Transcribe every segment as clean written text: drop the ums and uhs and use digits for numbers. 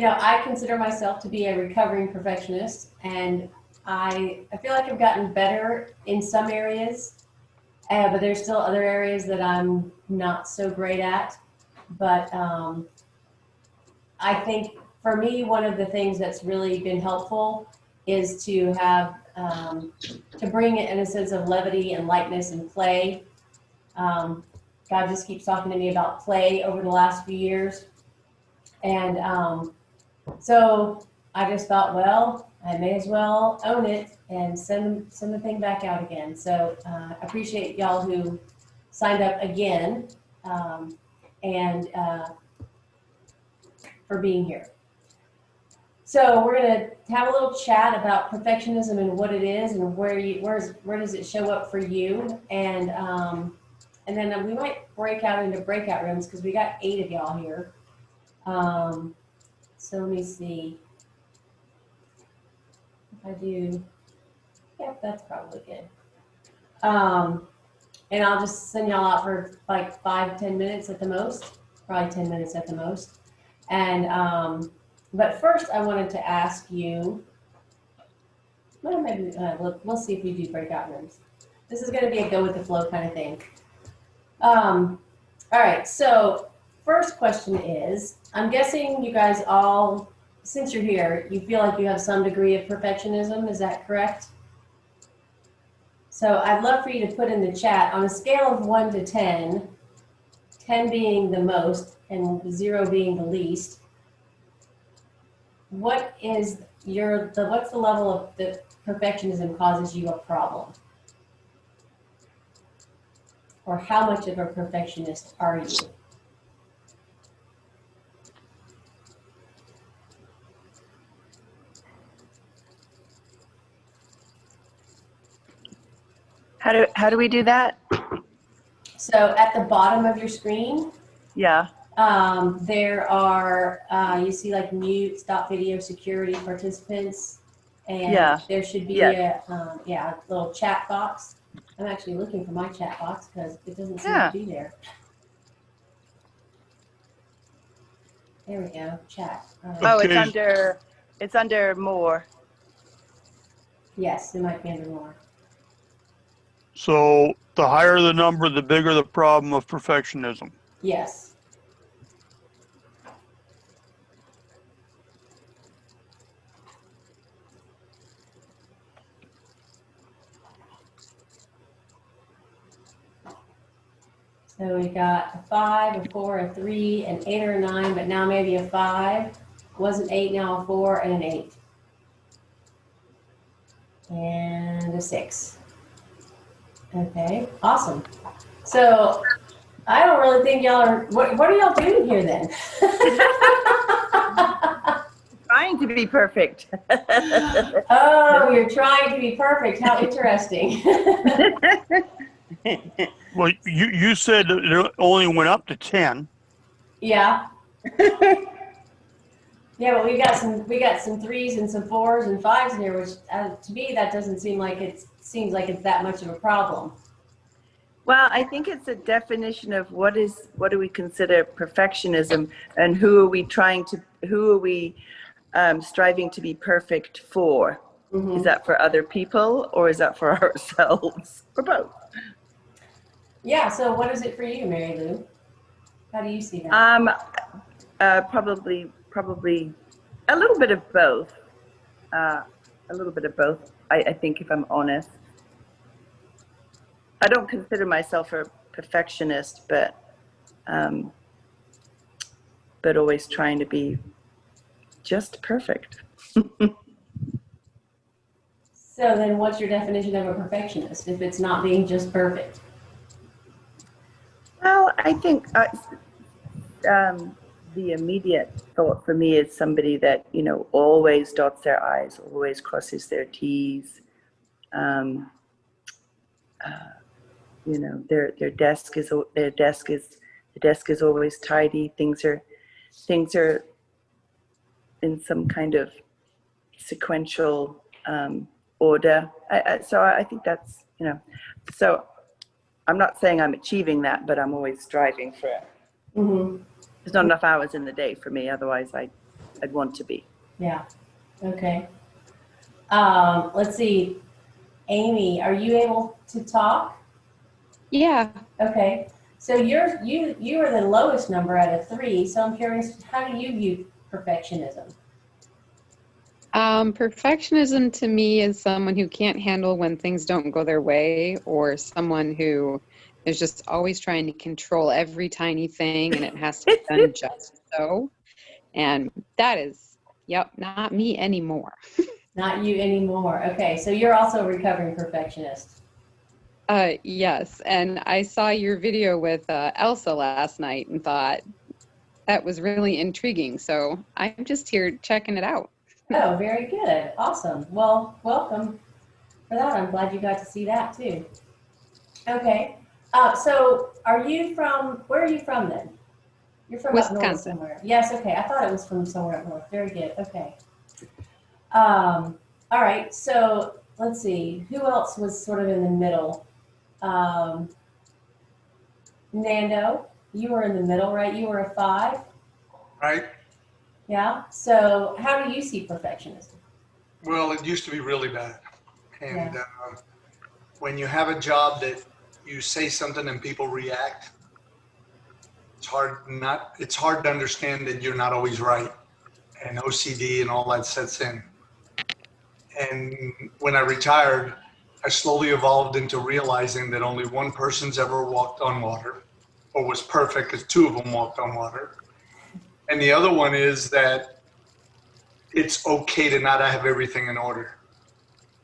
I consider myself to be a recovering perfectionist, and I feel like I've gotten better in some areas, but there's still other areas that I'm not so great at. But I think for me, one of the things that's really been helpful is to have, to bring it in a sense of levity and lightness and play. God just keeps talking to me about play over the last few years. And so I just thought, well, I may as well own it and send the thing back out again. So I appreciate y'all who signed up again, and for being here. So we're going to have a little chat about perfectionism and what it is and where does it show up for you, and then we might break out into breakout rooms because we got 8 of y'all here. So let me see if I do. Yep, that's probably good. And I'll just send y'all out for like 5-10 minutes at the most, probably 10 minutes at the most. And but first, I wanted to ask you. Well, maybe we'll see if we do breakout rooms. This is going to be a go with the flow kind of thing. All right. So first question is, I'm guessing you guys all, since you're here, you feel like you have some degree of perfectionism. Is that correct? So I'd love for you to put in the chat, on a scale of 1 to 10, 10 being the most and 0 being the least, what's the level of the perfectionism causes you a problem? Or how much of a perfectionist are you? How do we do that? So at the bottom of your screen, yeah, there are you see like mute, stop video, security, participants, and there should be a little chat box. I'm actually looking for my chat box because it doesn't seem to be there. There we go, chat. Oh, it's under more. Yes, it might be under more. So the higher the number, the bigger the problem of perfectionism. Yes. So we got a 5, a 4, a 3, an 8 or a 9, but now maybe a 5. Was an 8, now a 4, and an 8. And a 6. Okay, awesome. So I don't really think y'all are, what are y'all doing here then? Trying to be perfect. Oh, you're trying to be perfect. How interesting. Well, you said that it only went up to 10. Yeah. Yeah, but we got some 3s and some 4s and 5s in here, which to me that doesn't seem like seems like it's that much of a problem. Well, I think it's a definition of what do we consider perfectionism, and who are we striving to be perfect for? Mm-hmm. Is that for other people or is that for ourselves, or both? Yeah. So what is it for you, Mary Lou? How do you see that? Probably a little bit of both. I think, if I'm honest. I don't consider myself a perfectionist, but always trying to be just perfect. So then what's your definition of a perfectionist if it's not being just perfect? Well, I think the immediate thought for me is somebody that, always dots their I's, always crosses their T's. Their desk is always tidy. Things are in some kind of sequential order. So I think that's, so I'm not saying I'm achieving that, but I'm always striving for it. Mm-hmm. There's not enough hours in the day for me. Otherwise, I I'd want to be. Yeah. Okay. Let's see. Amy, are you able to talk? Yeah. Okay. So you are the lowest number out of 3. So I'm curious, how do you view perfectionism? Perfectionism to me is someone who can't handle when things don't go their way, or someone who is just always trying to control every tiny thing and it has to be done just so. And that is, yep, not me anymore. Not you anymore. Okay. So you're also a recovering perfectionist. Yes. And I saw your video with Elsa last night and thought that was really intriguing. So I'm just here checking it out. Oh, very good. Awesome. Well, welcome for that. I'm glad you got to see that too. Okay. So where are you from then? You're from up north Wisconsin. somewhere. Yes, okay. I thought it was from somewhere up north. Very good. Okay. All right. So let's see. Who else was sort of in the middle? Um, Nando, you were in the middle, right? You were a 5. Right? Yeah. So how do you see perfectionism? Well, it used to be really bad. And when you have a job that you say something and people react, it's hard to understand that you're not always right. And OCD and all that sets in. And when I retired, I slowly evolved into realizing that only one person's ever walked on water, or was perfect because 2 of them walked on water. And the other one is that it's okay to not have everything in order.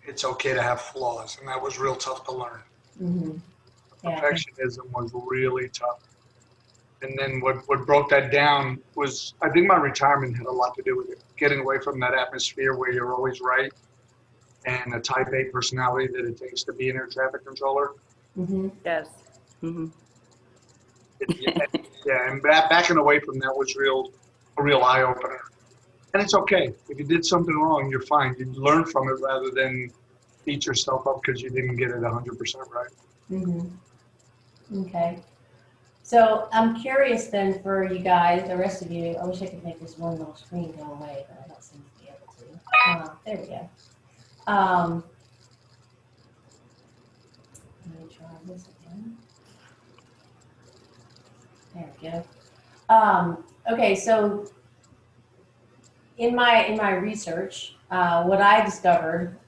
It's okay to have flaws. And that was real tough to learn. Mm-hmm. Yeah. Perfectionism was really tough. And then what broke that down was, I think my retirement had a lot to do with it. Getting away from that atmosphere where you're always right, and a type A personality that it takes to be an air traffic controller. Mm-hmm. Yes. Mm-hmm. Yeah, and backing away from that was a real eye opener. And it's okay. If you did something wrong, you're fine. You learn from it rather than beat yourself up because you didn't get it 100% right. Mm-hmm. Okay. So I'm curious then for you guys, the rest of you, I wish I could make this one little screen go away, but I don't seem to be able to. There we go. Let me try this again. There we go. Okay, so in my research, what I discovered,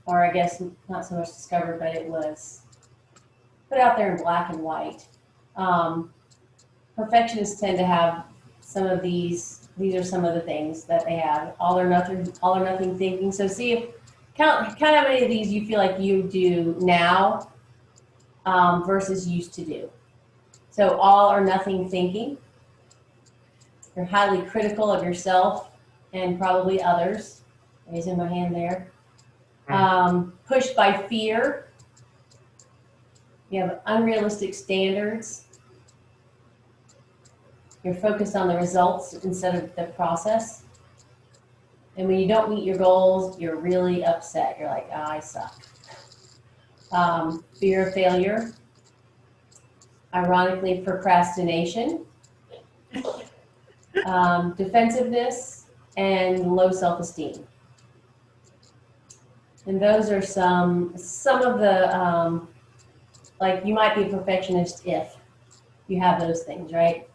or I guess not so much discovered, but it was put out there in black and white. Perfectionists tend to have some of these. These are some of the things that they have: all or nothing thinking. So see if count how many of these you feel like you do now versus used to do. So all or nothing thinking. You're highly critical of yourself and probably others. Raising my hand there. Pushed by fear. You have unrealistic standards. You're focused on the results instead of the process. And when you don't meet your goals, you're really upset. You're like, oh, I suck. Fear of failure. Ironically, procrastination. Defensiveness and low self-esteem. And those are some of the, like you might be a perfectionist if you have those things, right?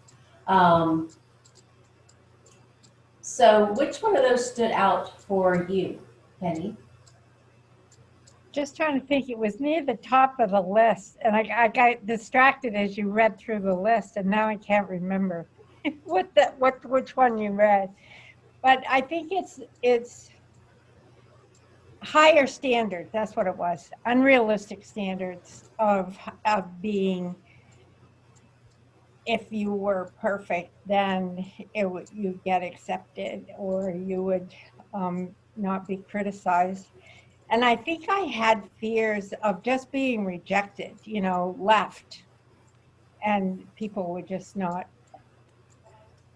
So which one of those stood out for you, Penny? Just trying to think, it was near the top of the list, and I got distracted as you read through the list, and now I can't remember which one you read. But I think it's higher standards. That's what it was. Unrealistic standards of being. If you were perfect, then you'd get accepted, or you would not be criticized. And I think I had fears of just being rejected, left, and people would just not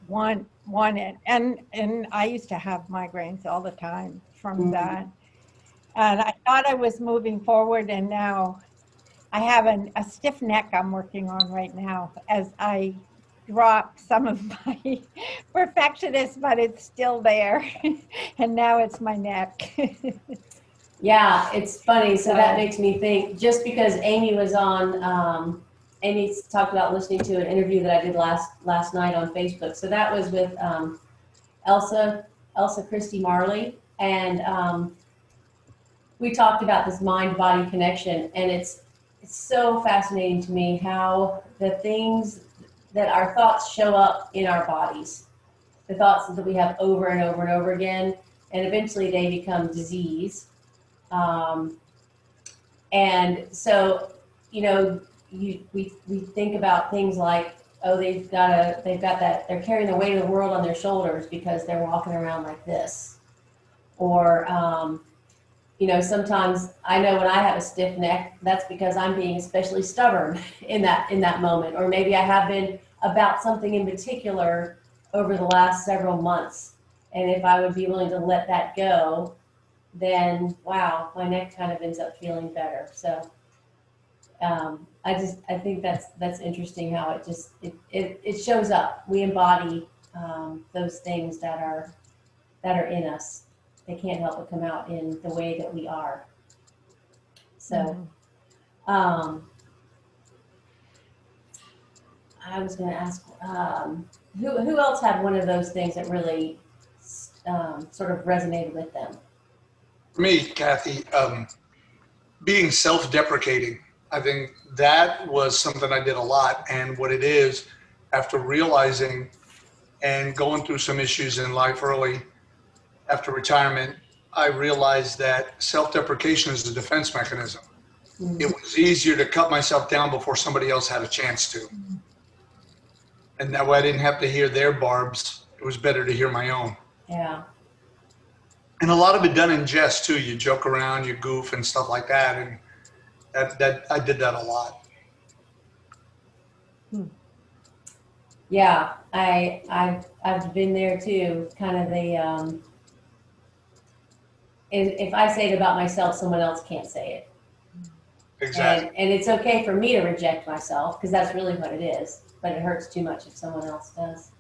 want it. And I used to have migraines all the time from that. And I thought I was moving forward, and now I have a stiff neck I'm working on right now as I dropped some of my perfectionist, but it's still there. And now it's my neck. Yeah, it's funny. So that makes me think, just because Amy was on, Amy talked about listening to an interview that I did last night on Facebook. So that was with Elsa Christie Marley. And we talked about this mind-body connection. And it's so fascinating to me how the things that our thoughts show up in our bodies, the thoughts that we have over and over and over again, and eventually they become disease. And so, you know, we think about things like, oh, they've got that, they're carrying the weight of the world on their shoulders because they're walking around like this. Or, you know, sometimes I know when I have a stiff neck, that's because I'm being especially stubborn in that moment. Or maybe I have been about something in particular over the last several months. And if I would be willing to let that go, then wow, my neck kind of ends up feeling better. So I think that's interesting how it shows up. We embody those things that are in us. They can't help but come out in the way that we are. So I was going to ask, who else had one of those things that really sort of resonated with them? For me, Kathy, being self-deprecating, I think that was something I did a lot. And what it is, after realizing and going through some issues in life early after retirement, I realized that self-deprecation is a defense mechanism. Mm-hmm. It was easier to cut myself down before somebody else had a chance to. And that way I didn't have to hear their barbs. It was better to hear my own. Yeah. And a lot of it done in jest too. You joke around, you goof and stuff like that. And that I did that a lot. Yeah, I've been there too. Kind of the if I say it about myself, someone else can't say it. Exactly. And it's okay for me to reject myself because that's really what it is. But it hurts too much if someone else does.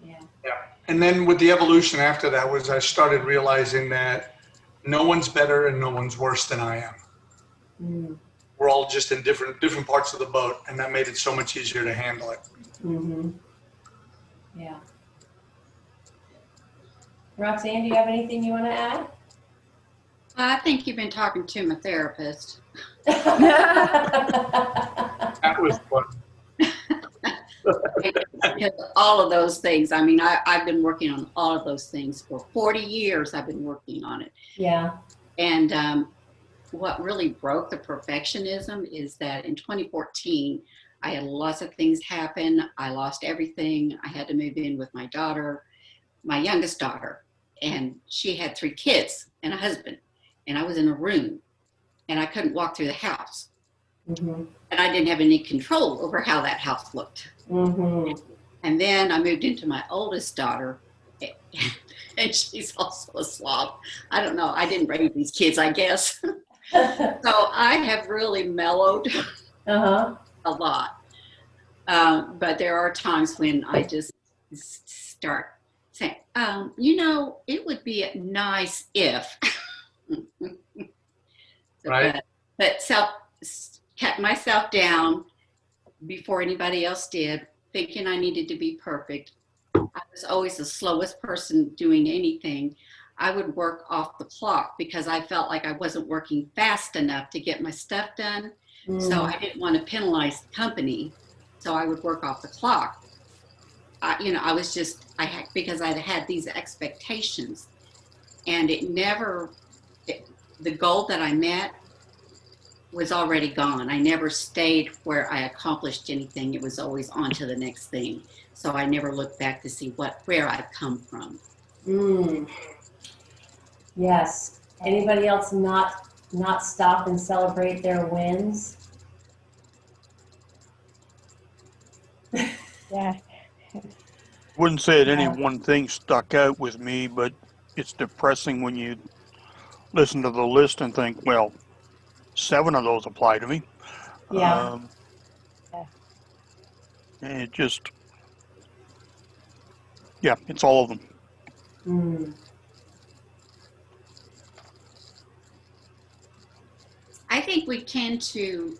Yeah. Yeah. And then with the evolution after that was I started realizing that no one's better and no one's worse than I am. Mm. We're all just in different parts of the boat, and that made it so much easier to handle it. Mm-hmm. Yeah. Roxanne, do you have anything you want to add? I think you've been talking to my therapist. That was fun. Because all of those things, I mean, I've been working on all of those things for 40 years. I've been working on it. Yeah. And what really broke the perfectionism is that in 2014, I had lots of things happen. I lost everything. I had to move in with my daughter, my youngest daughter, and she had 3 kids and a husband. And I was in a room and I couldn't walk through the house. Mm-hmm. And I didn't have any control over how that house looked. Mm-hmm. And then I moved into my oldest daughter, and she's also a slob. I don't know. I didn't raise these kids, I guess. So I have really mellowed Uh-huh. a lot. But there are times when I just start saying, you know, it would be nice if. Right. But kept myself down before anybody else did, thinking I needed to be perfect. I was always the slowest person doing anything. I would work off the clock because I felt like I wasn't working fast enough to get my stuff done. Mm. So I didn't want to penalize the company. So I would work off the clock. Because I'd had these expectations, and the goal that I met was already gone. I never stayed where I accomplished anything. It was always on to the next thing. So I never looked back to see where I've come from. Mm. Yes. Anybody else not stop and celebrate their wins? Yeah. Wouldn't say that any one thing stuck out with me, but it's depressing when you listen to the list and think, well, 7 of those apply to me. Yeah. And it just, Yeah, it's all of them. Mm. I think we tend to,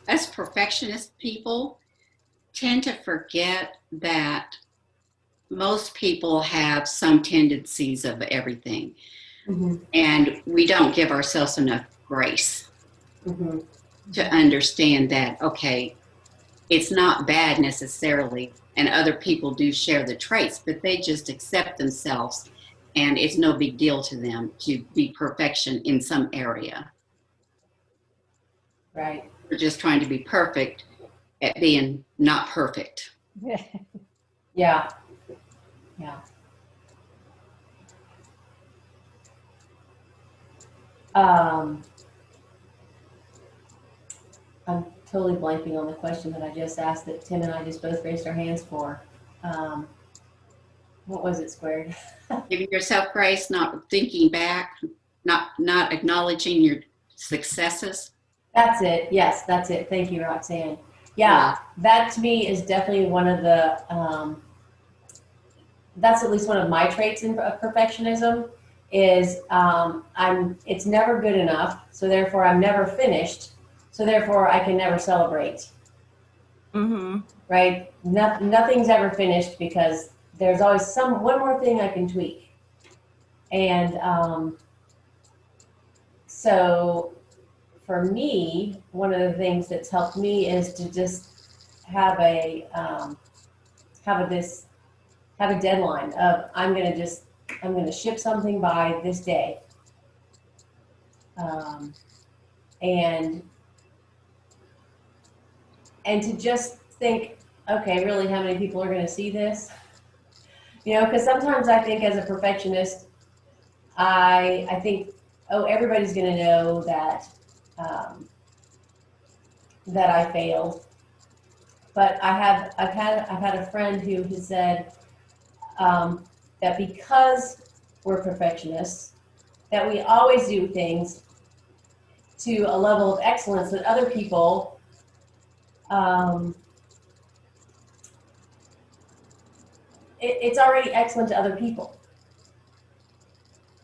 us perfectionist people, tend to forget that most people have some tendencies of everything, Mm-hmm. and we don't give ourselves enough grace Mm-hmm. to understand that, okay, it's not bad necessarily, and other people do share the traits, but they just accept themselves, and it's no big deal to them to be perfection in some area. Right. They're just trying to be perfect at being not perfect. Yeah. Yeah. Um, I'm totally blanking on the question that I just asked that Tim and I just both raised our hands for. Um, what was it, Squared? Giving yourself grace, not thinking back, not acknowledging your successes. That's it. Yes, that's it. Thank you, Roxanne. Yeah, that to me is definitely one of the, that's at least one of my traits of perfectionism is it's never good enough. So therefore I'm never finished. So therefore I can never celebrate. Mm-hmm. Right? Nothing's ever finished because there's always one more thing I can tweak. And so for me, one of the things that's helped me is to just have a deadline of I'm gonna ship something by this day, and to just think, okay, really, how many people are gonna see this? You know, because sometimes I think as a perfectionist, I think, oh, everybody's gonna know that that I failed. But I've had a friend who has said that because we're perfectionists, that we always do things to a level of excellence that other people it's already excellent to other people,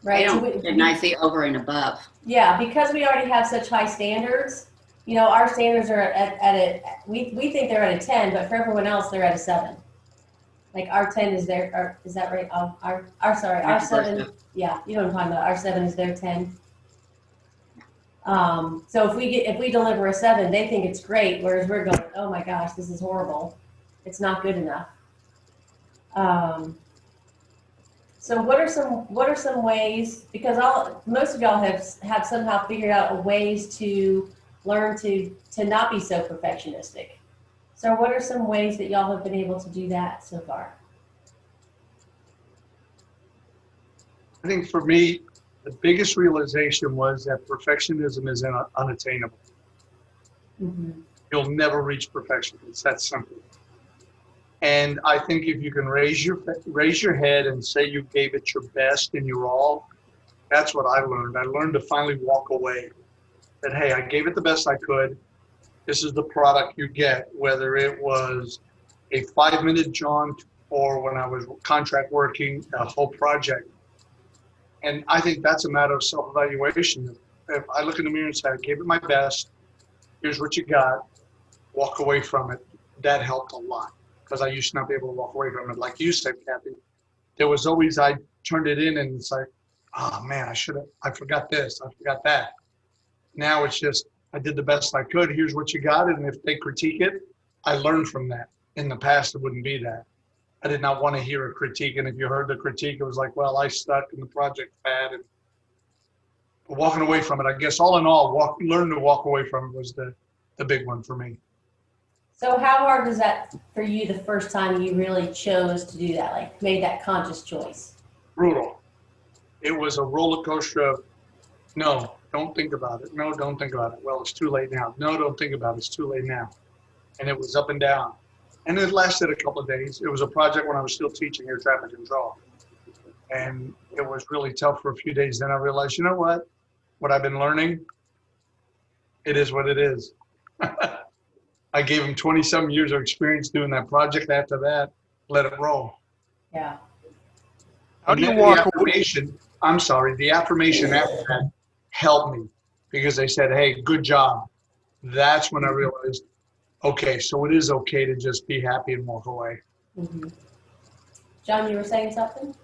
They right? don't recognize the over and above. Yeah, because we already have such high standards. You know, our standards are we think they're at a 10, but for everyone else, they're at a 7. Like our 10 is their, or is that right? Our 7, yeah, you know what I'm talking about. Our 7 is their 10. So if we deliver a 7, they think it's great, whereas we're going, oh my gosh, this is horrible. It's not good enough. So what are some ways, because most of y'all have somehow figured out ways to learn to not be so perfectionistic. So what are some ways that y'all have been able to do that so far? I think for me, the biggest realization was that perfectionism is unattainable. Mm-hmm. You'll never reach perfection. It's that simple. And I think if you can raise your head and say you gave it your best and your all, that's what I learned. I learned to finally walk away. That, hey, I gave it the best I could. This is the product you get, whether it was a 5-minute jaunt or when I was contract working a whole project. And I think that's a matter of self-evaluation. If I look in the mirror and say, I gave it my best, here's what you got, walk away from it. That helped a lot because I used to not be able to walk away from it. Like you said, Kathy, there was always, I turned it in and it's like, oh man, I forgot this, I forgot that. Now it's just, I did the best I could. Here's what you got. And if they critique it, I learned from that. In the past, it wouldn't be that. I did not want to hear a critique. And if you heard the critique, it was like, well, I stuck and the project bad. And walking away from it, I guess all in all, learn to walk away from it was the big one for me. So how hard was that for you the first time you really chose to do that, like made that conscious choice? Brutal. It was a roller coaster of, no, don't think about it. No, don't think about it. Well, it's too late now. No, don't think about it. It's too late now. And it was up and down. And it lasted a couple of days. It was a project when I was still teaching air traffic control. And it was really tough for a few days. Then I realized, you know what? What I've been learning, it is what it is. I gave him 20-some years of experience doing that project. After that, let it roll. Yeah. How do you And walk the away? affirmation, I'm sorry, the affirmation after that helped me because they said, hey, good job. That's when I realized, okay, so it is okay to just be happy and walk away. Mhm. John, you were saying something?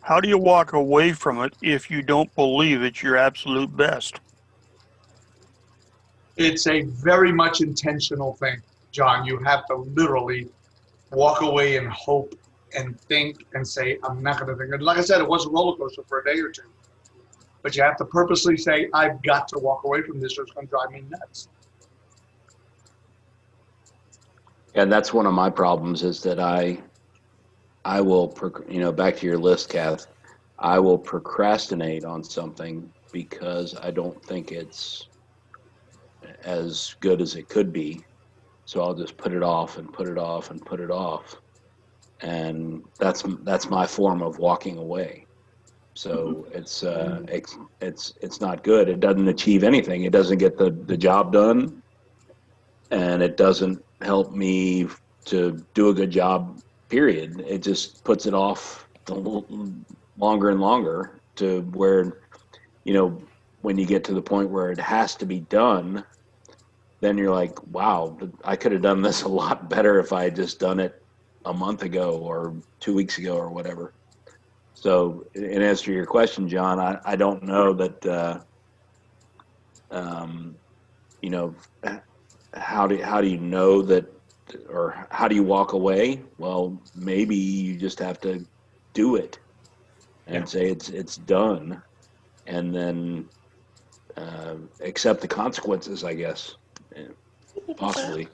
How do you walk away from it if you don't believe it's your absolute best? It's a very much intentional thing, John. You have to literally walk away and hope and think and say, I'm not going to think. And like I said, it was a roller coaster for a day or two. But you have to purposely say, I've got to walk away from this or it's going to drive me nuts. And that's one of my problems is that I will, back to your list, Kath, I will procrastinate on something because I don't think it's as good as it could be. So I'll just put it off and put it off and put it off. And that's my form of walking away. So it's not good. It doesn't achieve anything. It doesn't get the job done, and it doesn't help me to do a good job, period. It just puts it off longer and longer to where, when you get to the point where it has to be done, then you're like, wow, I could have done this a lot better if I had just done it a month ago or 2 weeks ago or whatever. So in answer to your question, John, I don't know that, you know, how do you know that, or how do you walk away? Well, maybe you just have to do it and say it's done, and then accept the consequences, I guess, possibly.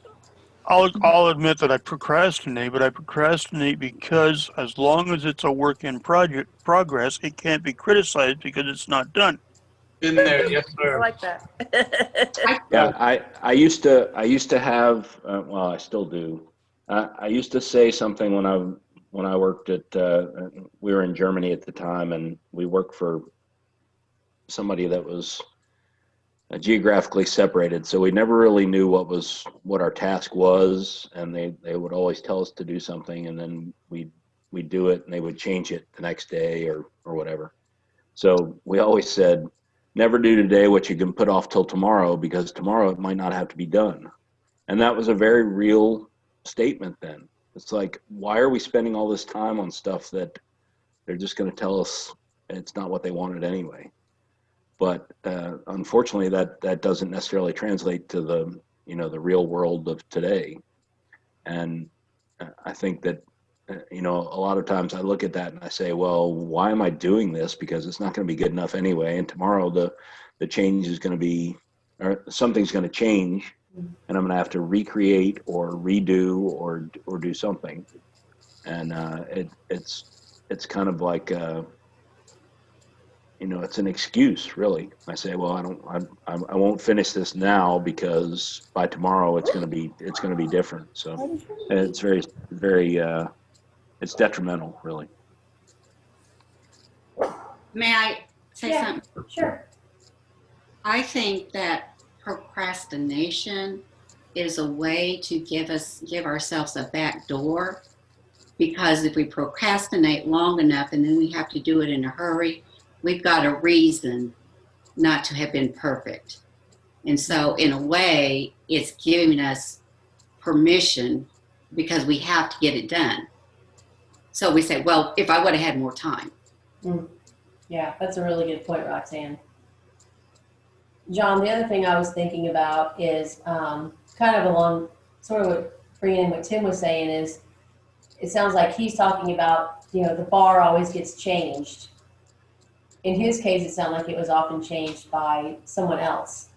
I'll admit that I procrastinate, but I procrastinate because as long as it's a work in progress, it can't be criticized because it's not done. In there, yes, I sir. like that. Yeah, I used to have, well, I still do. I used to say something when I worked at, we were in Germany at the time, and we worked for somebody that was geographically separated, so we never really knew what our task was, and they would always tell us to do something, and then we'd do it, and they would change it the next day or whatever. So we always said, never do today what you can put off till tomorrow, because tomorrow it might not have to be done. And that was a very real statement then. It's like, why are we spending all this time on stuff that they're just going to tell us it's not what they wanted anyway? But unfortunately, that doesn't necessarily translate to the real world of today. And I think that, a lot of times I look at that and I say, well, why am I doing this? Because it's not going to be good enough anyway. And tomorrow the change is going to be, or something's going to change, and I'm going to have to recreate or redo or do something. And it's kind of like, it's an excuse, really. I say, well, I won't finish this now because by tomorrow it's going to be different. So it's very, very, it's detrimental, really. May I say Yeah. something? Sure. I think that procrastination is a way to give ourselves a back door, because if we procrastinate long enough and then we have to do it in a hurry, we've got a reason not to have been perfect. And so in a way, it's giving us permission because we have to get it done. So we say, well, if I would have had more time. Yeah, that's a really good point, Roxanne. John, the other thing I was thinking about is kind of along sort of what, bringing in what Tim was saying is, it sounds like he's talking about, the bar always gets changed. In his case, it sounded like it was often changed by someone else.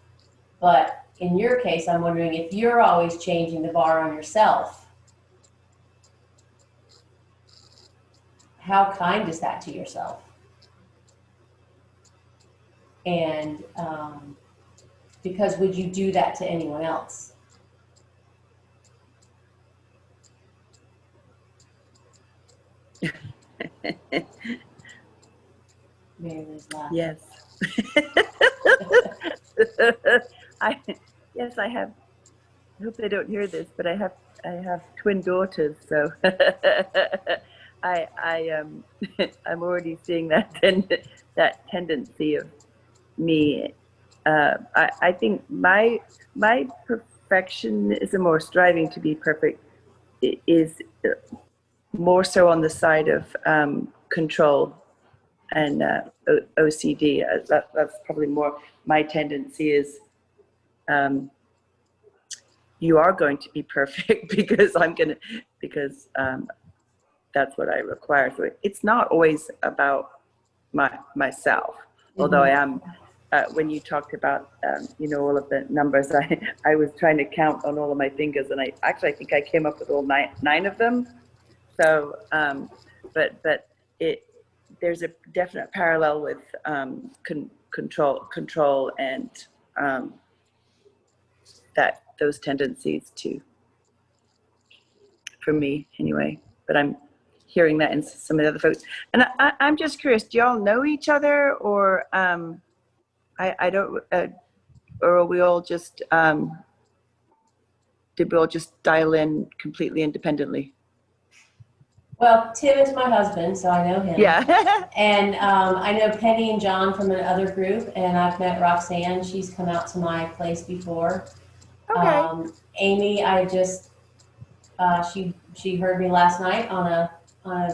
But in your case, I'm wondering if you're always changing the bar on yourself. How kind is that to yourself? And because would you do that to anyone else? Mary Lou's laughing. Yes. Yes, I have. I hope they don't hear this, but I have twin daughters, so I'm already seeing that that tendency of me. I think my perfectionism or striving to be perfect is more so on the side of control and OCD. That's probably more my tendency is you are going to be perfect because that's what I require. So it's not always about myself, although I am. When you talked about all of the numbers, I was trying to count on all of my fingers, and I think I came up with all nine of them. So, but there's a definite parallel with control and that those tendencies too, for me anyway. But I'm hearing that in some of the other folks, and I'm just curious. Do y'all know each other, or I don't, or are we all just did we all just dial in completely independently? Well, Tim is my husband, so I know him. Yeah. And I know Penny and John from another group, and I've met Roxanne. She's come out to my place before. Okay. Amy, I just she heard me last night on a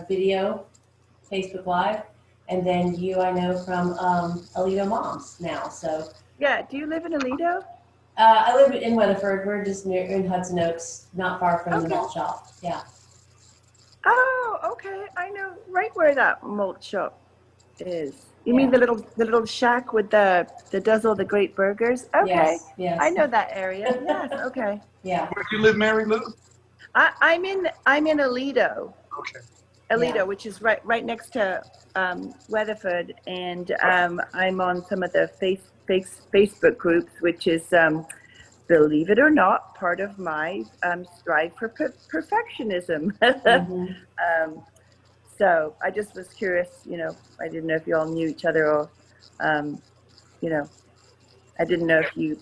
video, Facebook Live, and then you I know from Alito Moms now. So Yeah. Do you live in Alito? I live in Weatherford. We're just near in Hudson Oaks, not far from the Okay. malt shop. Yeah. Oh, okay. I know right where that malt shop is. You Yeah. mean the little shack with the does all the great burgers? Okay. Yes. I know that area. Yes. Okay. Yeah. Where do you live, Mary Lou? I'm in Alito. Okay. Alito, Yeah. which is right next to Weatherford, and I'm on some of the Facebook groups, which is, believe it or not, part of my strive for perfectionism. Mm-hmm. So I just was curious, I didn't know if you all knew each other, or, I didn't know if you.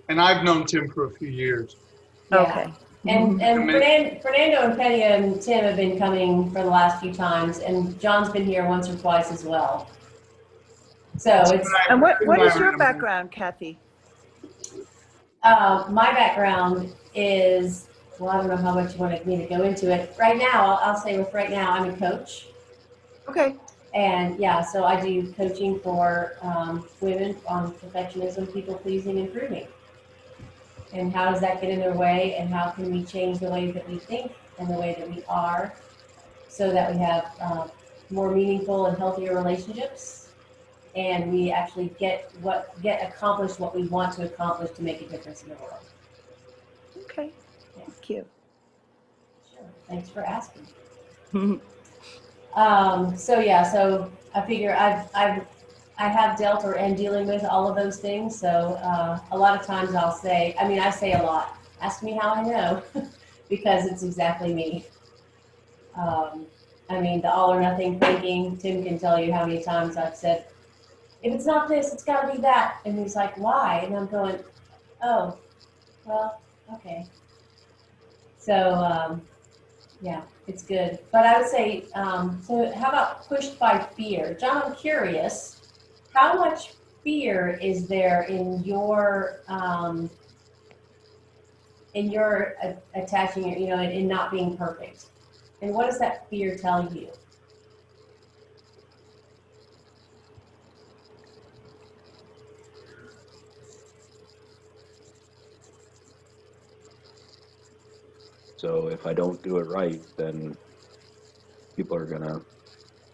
And I've known Tim for a few years. Yeah. Okay. And Fernando and Penny and Tim have been coming for the last few times, and John's been here once or twice as well. So it's And what is your background, Kathy? my background is, well, I don't know how much you wanted me to go into it. Right now, I'll say with right now, I'm a coach. Okay. And yeah, so I do coaching for women on perfectionism, people pleasing, and proving. And how does that get in their way, and how can we change the way that we think and the way that we are, so that we have more meaningful and healthier relationships, and we actually get accomplished what we want to accomplish to make a difference in the world. Okay. Thank you. Sure. Thanks for asking. So I figure I have dealt or am dealing with all of those things. So a lot of times I say a lot. Ask me how I know, because it's exactly me. The all or nothing thinking. Tim can tell you how many times I've said, if it's not this, it's got to be that. And he's like, why? And I'm going, oh, well, okay. So, yeah, it's good. But I would say, so how about pushed by fear? John, I'm curious, how much fear is there in your attaching, in not being perfect? And what does that fear tell you? So if I don't do it right, then people are going to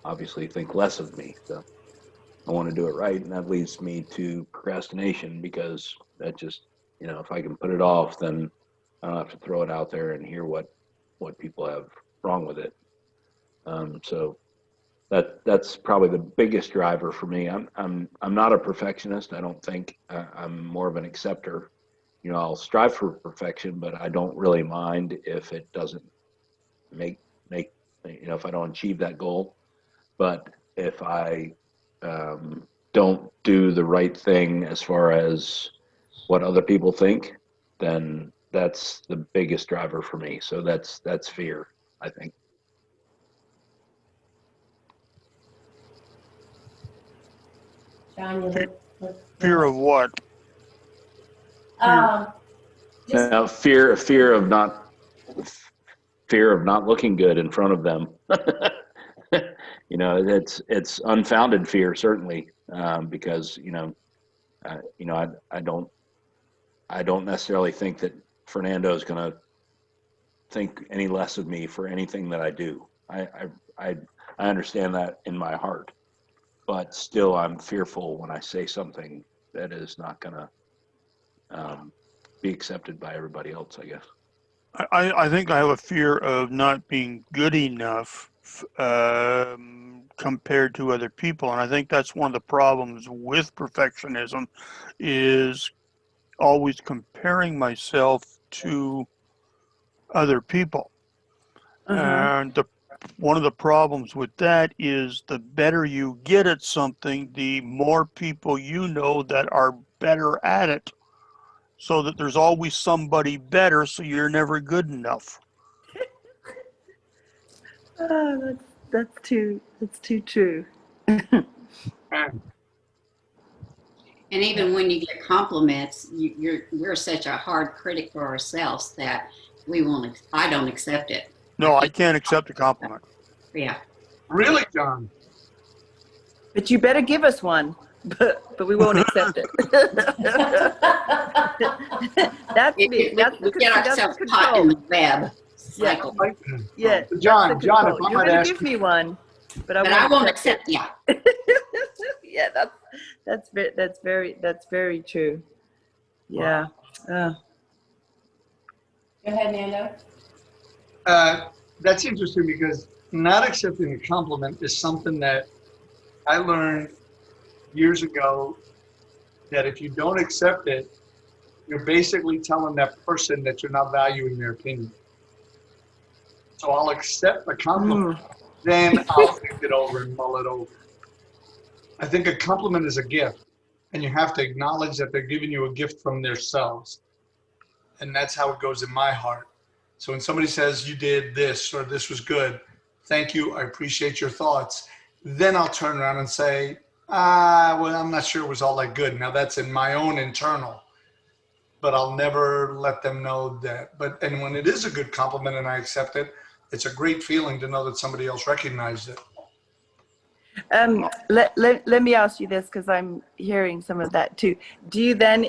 obviously think less of me. So I want to do it right, and that leads me to procrastination, because that just, if I can put it off, then I don't have to throw it out there and hear what people have wrong with it. So that's probably the biggest driver for me. I'm not a perfectionist. I don't think. I'm more of an acceptor. I'll strive for perfection, but I don't really mind if it doesn't make if I don't achieve that goal. But if I don't do the right thing as far as what other people think, then that's the biggest driver for me. So that's fear, I think. John, you look Fear of what? just No, fear of not looking good in front of them. You know, it's unfounded fear, certainly, because I don't necessarily think that Fernando is going to think any less of me for anything that I do. I understand that in my heart, but still, I'm fearful when I say something that is not going to be accepted by everybody else, I guess. I think I have a fear of not being good enough compared to other people, and I think that's one of the problems with perfectionism, is always comparing myself to other people. And one of the problems with that is the better you get at something, the more people you know that are better at it, so that there's always somebody better, so you're never good enough. Oh, that's too true. And even when you get compliments, we're such a hard critic for ourselves that I don't accept it. No, I can't accept a compliment. Yeah. Really, John? But you better give us one, but we won't accept it. That's me. That's We get ourselves caught in the web cycle. Yeah, John, that's the John, if control. I You're might gonna ask give me one, but But I won't accept, yeah. Yeah, that's very true. Yeah. go ahead, Nando. That's interesting because not accepting a compliment is something that I learned years ago, that if you don't accept it, you're basically telling that person that you're not valuing their opinion. So I'll accept the compliment, then I'll think it over and mull it over. I think a compliment is a gift, and you have to acknowledge that they're giving you a gift from themselves. And that's how it goes in my heart. So when somebody says you did this or this was good, thank you, I appreciate your thoughts, then I'll turn around and say, well, I'm not sure it was all that good. Now that's in my own internal, but I'll never let them know that. And when it is a good compliment and I accept it, it's a great feeling to know that somebody else recognized it. Let me ask you this, because I'm hearing some of that too. Do you then,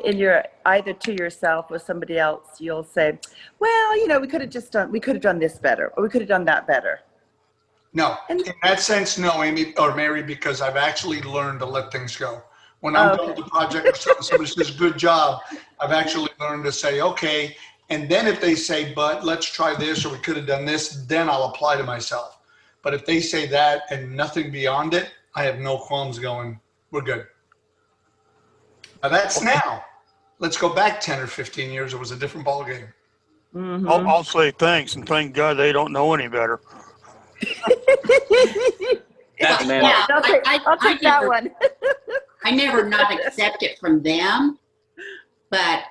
either to yourself or somebody else, you'll say, well, we could have done this better, or we could have done that better? No, in that sense, no, Amy or Mary, because I've actually learned to let things go. When I'm done with the project or somebody says, good job, I've actually learned to say, okay. And then if they say, but let's try this, or we could have done this, then I'll apply to myself. But if they say that and nothing beyond it, I have no qualms going, we're good. Now that's now. Let's go back 10 or 15 years. It was a different ballgame. I'll say thanks, and thank God they don't know any better. That's Yeah, I'll take that one. I never not accept it from them, but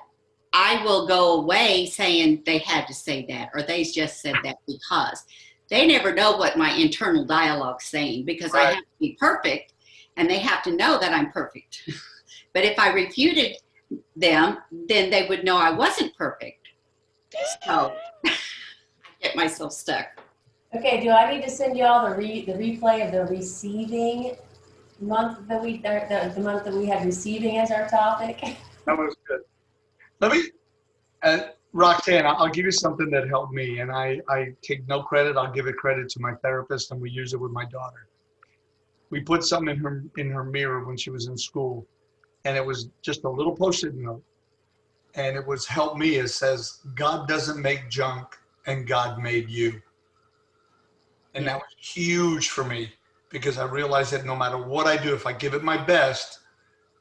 I will go away saying they had to say that, or they just said that because they never know what my internal dialogue's saying, because I have to be perfect and they have to know that I'm perfect. But if I refuted them, then they would know I wasn't perfect. So I get myself stuck. Okay, do I need to send you all the replay of the receiving month that the month that we had receiving as our topic? That was good. Let me, Roxanne, I'll give you something that helped me, and I take no credit. I'll give it credit to my therapist, and we use it with my daughter. We put something in her mirror when she was in school, and it was just a little Post-it note, and it was helped me. It says, God doesn't make junk, and God made you. And that was huge for me, because I realized that no matter what I do, if I give it my best,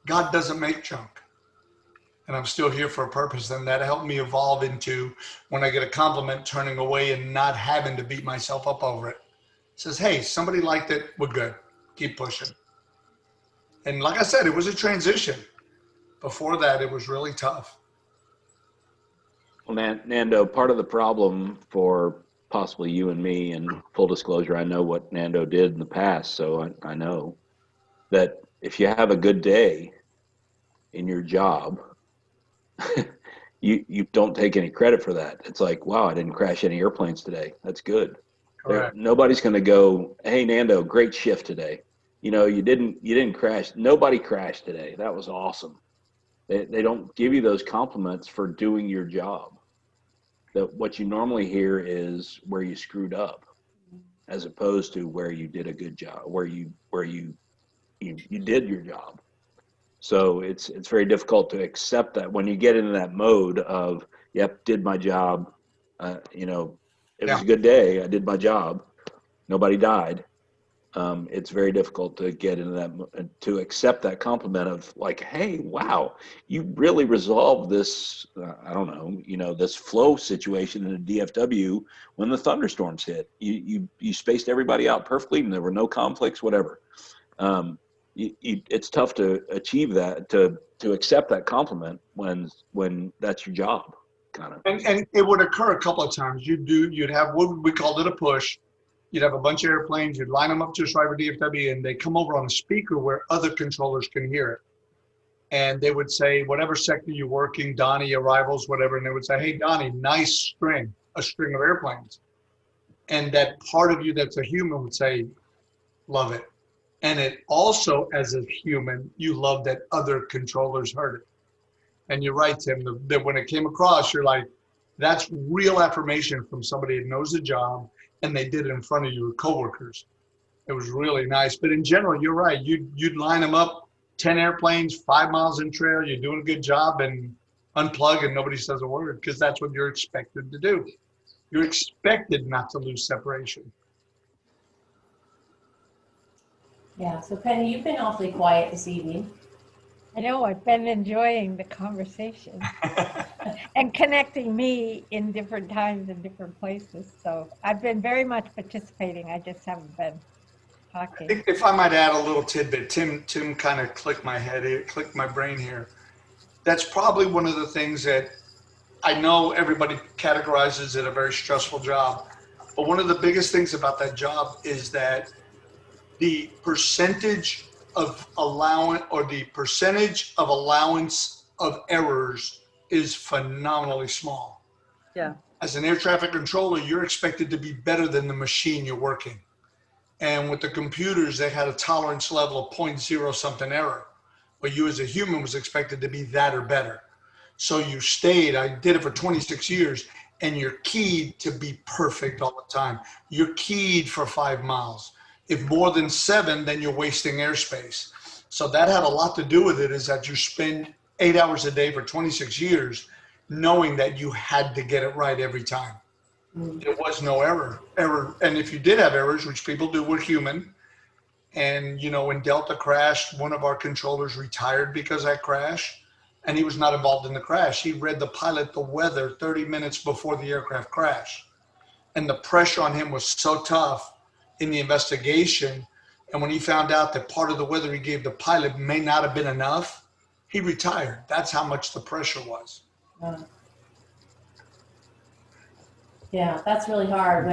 God doesn't make junk. And I'm still here for a purpose. And that helped me evolve into, when I get a compliment, turning away and not having to beat myself up over it. It says, hey, somebody liked it. We're good. Keep pushing. And like I said, it was a transition. Before that, it was really tough. Well, Nando, part of the problem for possibly you and me, and full disclosure, I know what Nando did in the past, so I know that if you have a good day in your job, you don't take any credit for that. It's like, wow, I didn't crash any airplanes today. That's good. Correct. Nobody's going to go, hey Nando, great shift today. You didn't crash. Nobody crashed today. That was awesome. They don't give you those compliments for doing your job. That what you normally hear is where you screwed up, as opposed to where you did a good job, where you did your job. So it's very difficult to accept that when you get into that mode of, yep, did my job. It was a good day. I did my job. Nobody died. It's very difficult to get into that, to accept that compliment of like, hey, wow, you really resolved this, I don't know, this flow situation in a DFW when the thunderstorms hit. You spaced everybody out perfectly and there were no conflicts, whatever. It's tough to achieve that, to accept that compliment when that's your job, kind of. And it would occur a couple of times. You'd have what we called it a push. You'd have a bunch of airplanes, you'd line them up just right for DFW, and they come over on a speaker where other controllers can hear it. And they would say, whatever sector you're working, Donnie, arrivals, whatever, and they would say, hey, Donnie, nice string, a string of airplanes. And that part of you that's a human would say, love it. And it also, as a human, you love that other controllers heard it. And you're right, Tim, that when it came across, you're like, that's real affirmation from somebody that knows the job, and they did it in front of your coworkers. It was really nice. But in general, you're right. You'd line them up, 10 airplanes, 5 miles in trail, you're doing a good job, and unplug and nobody says a word, because that's what you're expected to do. You're expected not to lose separation. Yeah, so Penny, you've been awfully quiet this evening. I know, I've been enjoying the conversation and connecting me in different times and different places. So I've been very much participating. I just haven't been talking. If I might add a little tidbit, Tim kind of clicked my brain here. That's probably one of the things that I know everybody categorizes it a very stressful job, but one of the biggest things about that job is that the percentage of allowance of errors is phenomenally small. Yeah. As an air traffic controller, you're expected to be better than the machine you're working. And with the computers, they had a tolerance level of 0.0 something error, but you as a human was expected to be that or better. So you stayed, I did it for 26 years, and you're keyed to be perfect all the time. You're keyed for 5 miles. If more than 7, then you're wasting airspace. So that had a lot to do with it, is that you spend 8 hours a day for 26 years knowing that you had to get it right every time. There was no error. And if you did have errors, which people do, we're human. And, when Delta crashed, one of our controllers retired because of that crash, and he was not involved in the crash. He read the pilot the weather 30 minutes before the aircraft crashed. And the pressure on him was so tough in the investigation. And when he found out that part of the weather he gave the pilot may not have been enough, he retired. That's how much the pressure was. Yeah, that's really hard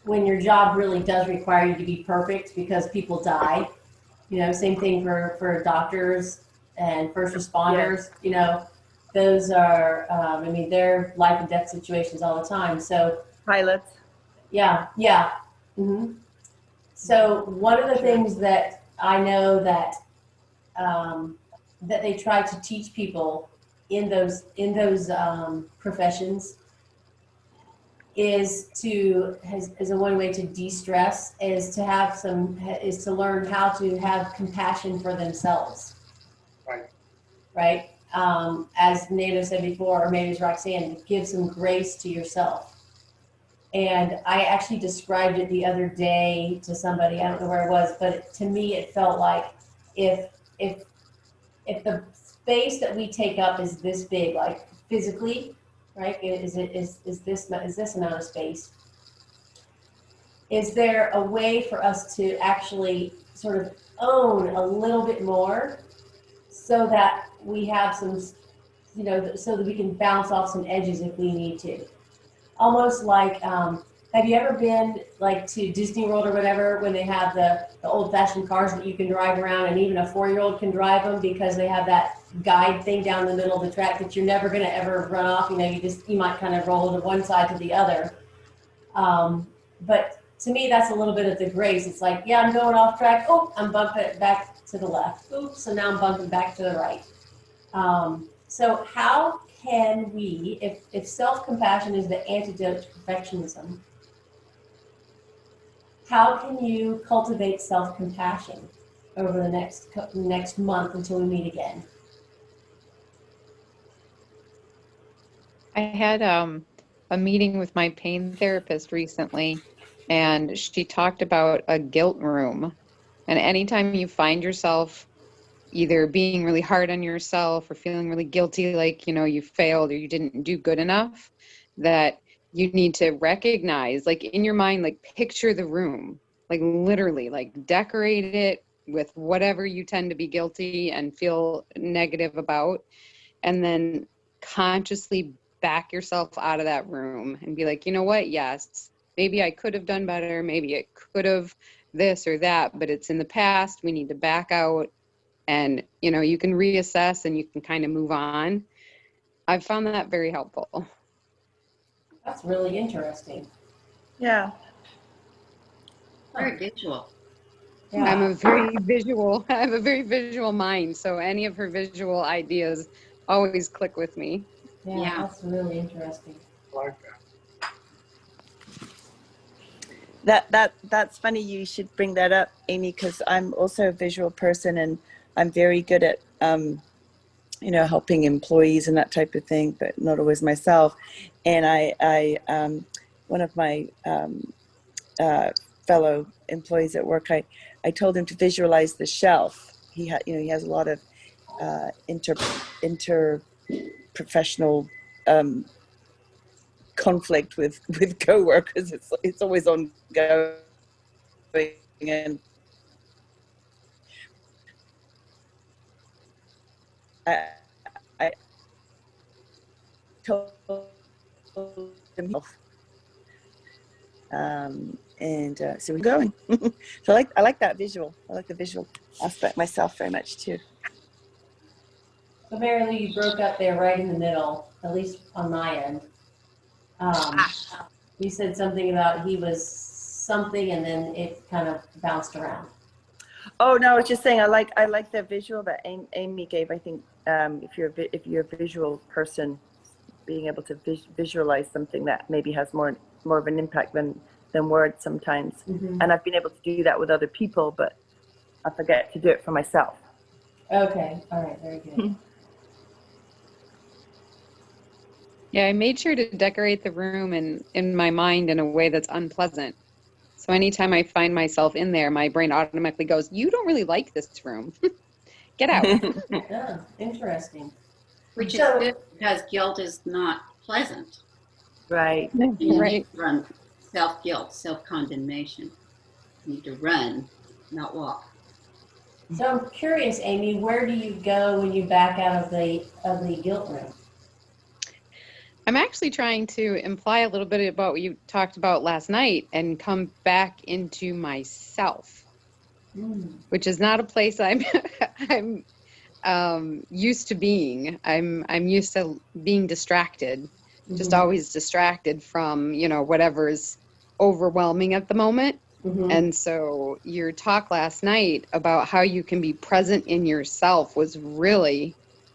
when your job really does require you to be perfect because people die. Same thing for doctors and first responders. Those are, they're life and death situations all the time. So Pilots. yeah. Mm-hmm. So one of the things that I know that that they try to teach people in those professions is a one way to de-stress is to learn how to have compassion for themselves. Right. As Nando said before, or maybe it's Roxanne, give some grace to yourself. And I actually described it the other day to somebody, I don't know where it was, but to me it felt like if the space that we take up is this big, like physically, right? Is this amount of space? Is there a way for us to actually sort of own a little bit more so that we have some, so that we can bounce off some edges if we need to? Almost like Have you ever been like to Disney World or whatever when they have the old-fashioned cars that you can drive around and even a 4-year-old can drive them because they have that guide thing down the middle of the track that you're never going to ever run off. You know, you might kind of roll to one side to the other. But to me, that's a little bit of the grace. It's like, yeah, I'm going off track. Oh, I'm bumping back to the left. Oops, so now I'm bumping back to the right. So how can we, if self-compassion is the antidote to perfectionism, how can you cultivate self-compassion over the next month until we meet again? I had a meeting with my pain therapist recently, and she talked about a guilt room. And anytime you find yourself either being really hard on yourself or feeling really guilty, like, you know, you failed or you didn't do good enough, that you need to recognize, like in your mind, like picture the room, like literally, like decorate it with whatever you tend to be guilty and feel negative about, and then consciously back yourself out of that room and be like, you know what? Yes, maybe I could have done better. Maybe it could have this or that, but it's in the past. We need to back out, and you know, you can reassess and you can kind of move on. I've found that very helpful. That's really interesting. Yeah. Very visual. Yeah. I have a very visual mind, so any of her visual ideas always click with me. Yeah, that's really interesting. Like That's funny. You should bring that up, Amy, because I'm also a visual person, and I'm very good at helping employees and that type of thing, but not always myself. And I one of my fellow employees at work, I told him to visualize the shelf. He has a lot of interprofessional conflict with coworkers. It's always ongoing, and I told him, so we're going. So I like that visual. I like the visual aspect myself very much too. So Mary Lou, you broke up there right in the middle, at least on my end. You said something about he was something, and then it kind of bounced around. Oh no, I was just saying I like the visual that Amy gave. I think if you're a visual person, being able to visualize something that maybe has more of an impact than words sometimes. Mm-hmm. And I've been able to do that with other people, but I forget to do it for myself. Okay, all right, very good. Yeah, I made sure to decorate the room in my mind in a way that's unpleasant. So anytime I find myself in there, my brain automatically goes, you don't really like this room. Get out. Oh, interesting. Which is good because guilt is not pleasant. Right. And you Right. need to run self-guilt, self-condemnation. You need to run, not walk. So I'm curious, Amy, where do you go when you back out of the guilt room? I'm actually trying to imply a little bit about what you talked about last night and come back into myself, which is not a place I'm I'm used to being. I'm used to being distracted, just always distracted from, you know, whatever's overwhelming at the moment. Mm-hmm. And so your talk last night about how you can be present in yourself was really,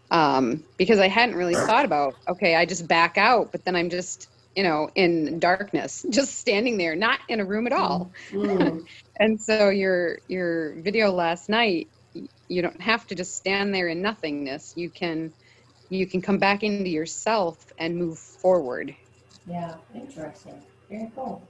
because I hadn't really thought about, okay, I just back out, but then I'm just, you know, in darkness, just standing there, not in a room at all. Mm-hmm. And so your video last night, you don't have to just stand there in nothingness. You can come back into yourself and move forward. Yeah, interesting. Very cool.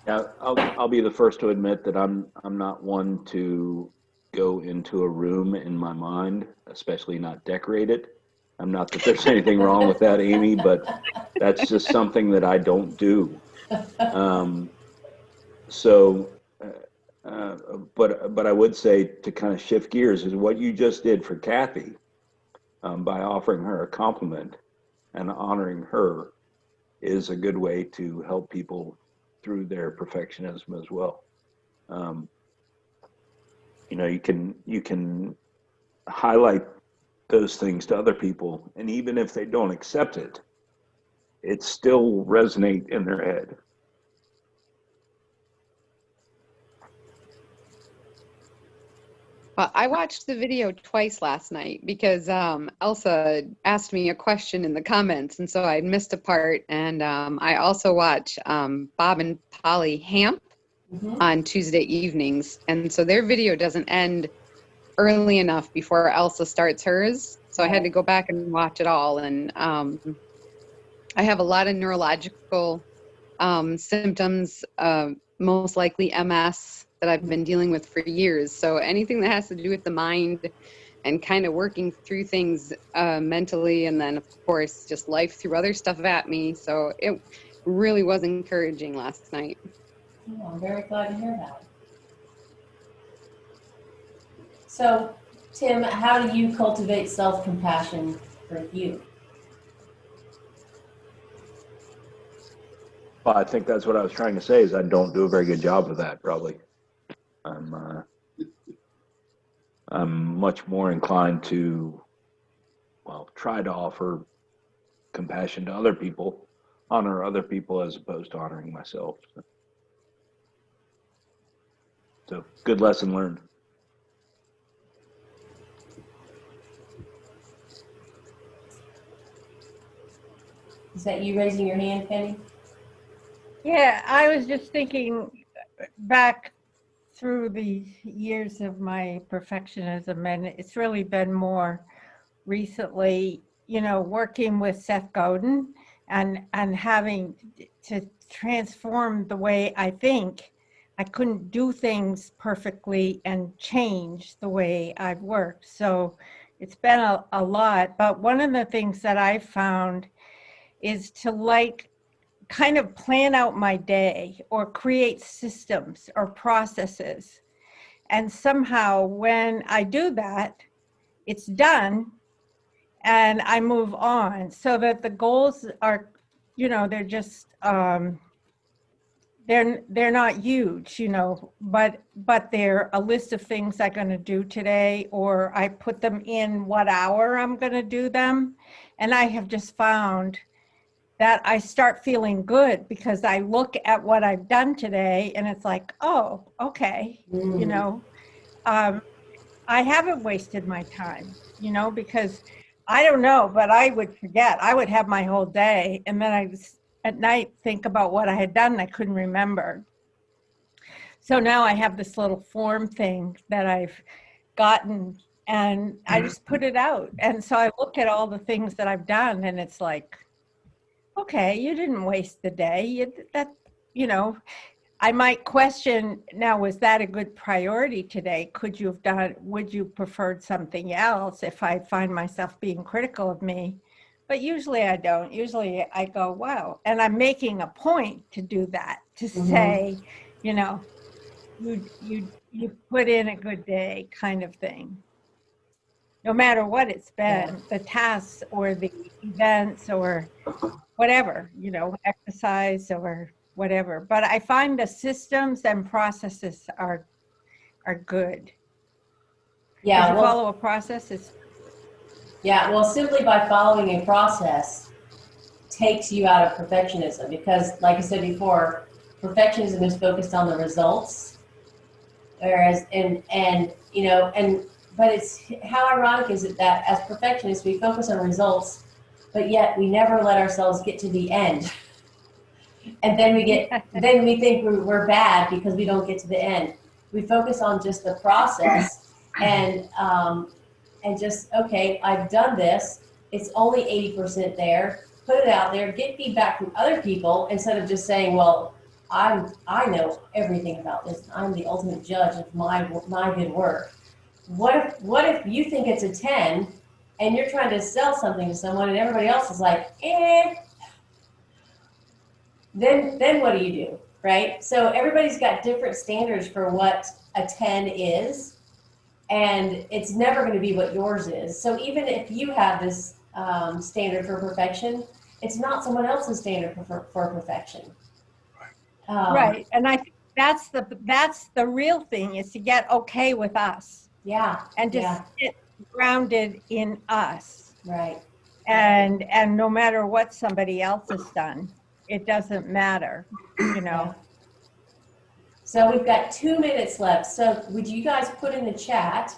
Yeah, I'll be the first to admit that I'm not one to go into a room in my mind, especially not decorate it. I'm not that there's anything wrong with that, Amy, but that's just something that I don't do. But I would say, to kind of shift gears, is what you just did for Kathy, by offering her a compliment and honoring her, is a good way to help people through their perfectionism as well. You know, you can highlight those things to other people, and even if they don't accept it, it still resonate in their head. Well, I watched the video twice last night because Elsa asked me a question in the comments, and so I missed a part. And I also watch Bob and Polly Hamp on Tuesday evenings, and so their video doesn't end early enough before Elsa starts hers. So I had to go back and watch it all. And I have a lot of neurological symptoms, most likely MS, that I've been dealing with for years. So anything that has to do with the mind and kind of working through things mentally, and then of course just life threw other stuff at me. So it really was encouraging last night. Oh, I'm very glad to hear that. So, Tim, how do you cultivate self-compassion for you? Well, I think that's what I was trying to say, is I don't do a very good job of that, probably. I'm much more inclined to, well, try to offer compassion to other people, honor other people as opposed to honoring myself. So good lesson learned. Is that you raising your hand, Penny? Yeah, I was just thinking back through the years of my perfectionism, and it's really been more recently, you know, working with Seth Godin and having to transform the way I think. I couldn't do things perfectly and change the way I've worked. So it's been a lot. But one of the things that I found is to kind of plan out my day or create systems or processes. And somehow when I do that, it's done and I move on, so that the goals are, you know, they're just, they're not huge, you know, but they're a list of things I'm going to do today, or I put them in what hour I'm going to do them. And I have just found that I start feeling good because I look at what I've done today and it's like, oh, okay, you know, I haven't wasted my time, you know, because I don't know, but I would forget. I would have my whole day, and then I at night think about what I had done and I couldn't remember. So now I have this little form thing that I've gotten, and I just put it out. And so I look at all the things that I've done and it's like, okay, you didn't waste the day. You know, I might question now, was that a good priority today? Could you have done, would you preferred something else if I find myself being critical of me? But usually I don't. Usually I go, wow. And I'm making a point to do that, to say, you know, you put in a good day, kind of thing. No matter what it's been, the tasks or the events or whatever, you know, exercise or whatever. But I find the systems and processes are good. Yeah, If you follow a process, yeah, well, simply by following a process takes you out of perfectionism, because like I said before, perfectionism is focused on the results, whereas you know, but it's, how ironic is it that as perfectionists we focus on results, but yet we never let ourselves get to the end. And then we think we're bad because we don't get to the end. We focus on just the process and just, okay, I've done this. It's only 80% there. Put it out there, get feedback from other people instead of just saying, well, I know everything about this. I'm the ultimate judge of my good work. What if you think it's a 10 and you're trying to sell something to someone and everybody else is like, eh? Then what do? Right? So everybody's got different standards for what a 10 is, and it's never going to be what yours is. So even if you have this standard for perfection, it's not someone else's standard for perfection. Right. And I think that's the real thing, is to get okay with us Yeah. and to Yeah. sit grounded in us. Right. And no matter what somebody else has done, it doesn't matter, you know. Yeah. So we've got 2 minutes left. So would you guys put in the chat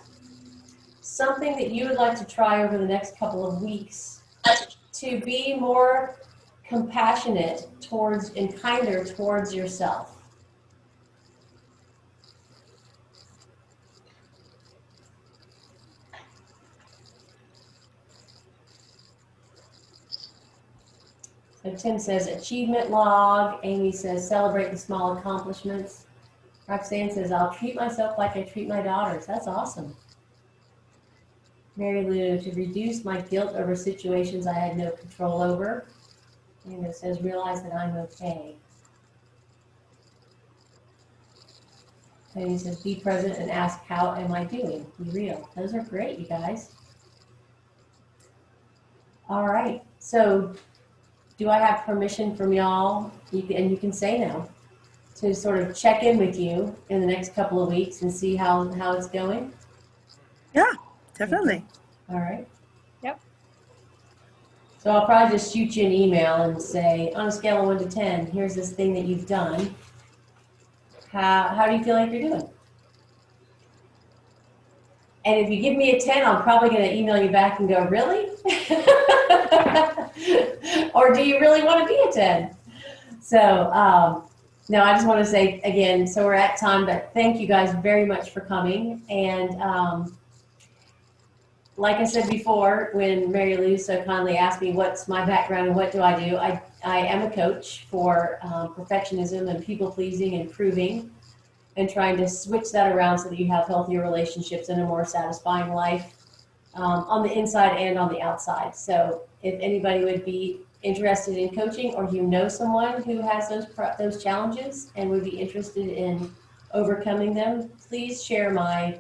something that you would like to try over the next couple of weeks to be more compassionate towards and kinder towards yourself? So Tim says achievement log. Amy says celebrate the small accomplishments. Roxanne says I'll treat myself like I treat my daughters. That's awesome. Mary Lou, to reduce my guilt over situations I had no control over. And it says realize that I'm okay. Tony says be present and ask how am I doing? Be real. Those are great, you guys. All right. So do I have permission from y'all? And you can say no, to sort of check in with you in the next couple of weeks and see how it's going? Yeah, definitely. All right. Yep. So I'll probably just shoot you an email and say, on a scale of 1 to 10, here's this thing that you've done. How do you feel like you're doing? And if you give me a 10, I'm probably going to email you back and go, really? Or do you really want to be a 10? So, no, I just want to say again, so we're at time, but thank you guys very much for coming. And like I said before, when Mary Lou so kindly asked me what's my background and what do, I am a coach for perfectionism and people pleasing and proving, and trying to switch that around so that you have healthier relationships and a more satisfying life on the inside and on the outside. So if anybody would be interested in coaching, or you know someone who has those challenges and would be interested in overcoming them, please share my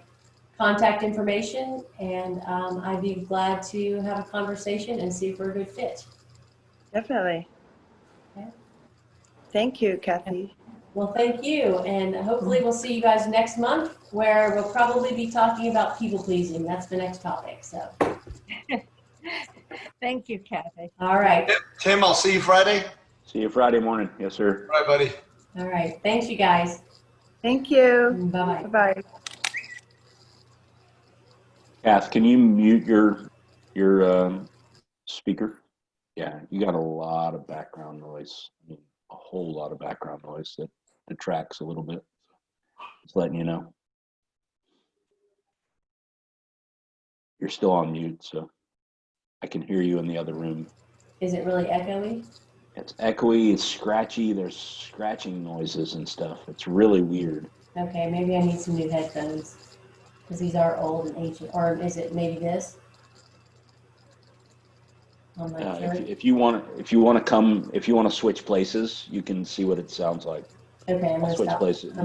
contact information, and I'd be glad to have a conversation and see if we're a good fit. Definitely. Okay. Thank you, Kathy. Well, thank you, and hopefully we'll see you guys next month, where we'll probably be talking about people pleasing. That's the next topic. So, Thank you, Kathy. all right, Tim, I'll see you Friday. See you Friday morning. Yes, sir. All right, buddy. all right. Thanks, you guys. Thank you. Bye bye. Bye-bye. Kath, can you mute your speaker? Yeah, you got a lot of background noise. I mean, a whole lot of background noise that detracts a little bit. Just letting you know. You're still on mute, so I can hear you in the other room. Is it really echoey? It's echoey, it's scratchy, there's scratching noises and stuff. It's really weird. Okay, maybe I need some new headphones, because these are old and ancient. Or is it maybe this? I'm not sure. If you want to switch places, you can see what it sounds like. Okay, I'm I'll gonna switch stop. places.